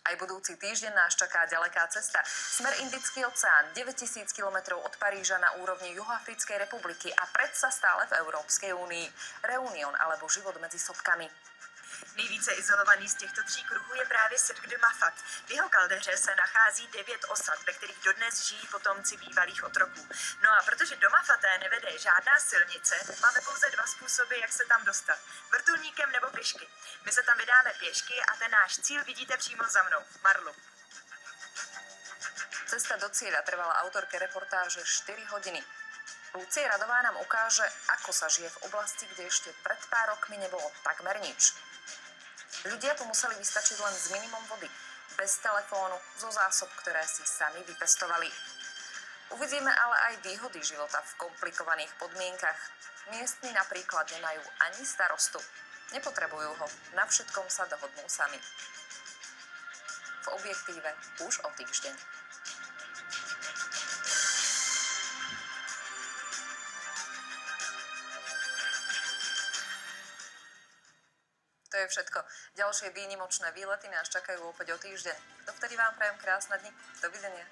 Aj budúci týždeň nás čaká ďaleká cesta. Smer Indický oceán, 9000 km od Paríža na úrovni Juhoafrickej republiky a predsa stále v Európskej únii. Reunion alebo život medzi sopkami. Nejvíce izolovaný z těchto 3 kruhů je právě Sirk de Mafat. V jeho kaldeře se nachází 9 osad, ve kterých dodnes žijí potomci bývalých otroků. No a protože do Mafaté nevede žádná silnice, máme pouze 2 způsoby, jak se tam dostat. Vrtulníkem nebo pěšky. My se tam vydáme pěšky a ten náš cíl vidíte přímo za mnou, Marlu. Cesta do cieľa trvala autorke reportáže 4 hodiny. Lucie Radová nám ukáže, ako sa žije v oblasti, kde ešte pred pár rokmi nebolo takmer nič. Ľudia tu museli vystačiť len s minimum vody, bez telefónu, zo zásob, ktoré si sami vypestovali. Uvidíme ale aj výhody života v komplikovaných podmienkach. Miestni napríklad nemajú ani starostu. Nepotrebujú ho, na všetkom sa dohodnú sami. V objektíve už o týždeň. To je všetko. Ďalšie výnimočné výlety nás čakajú opäť o týždeň. Dovtedy vám prajem krásne dni. Dovidenia.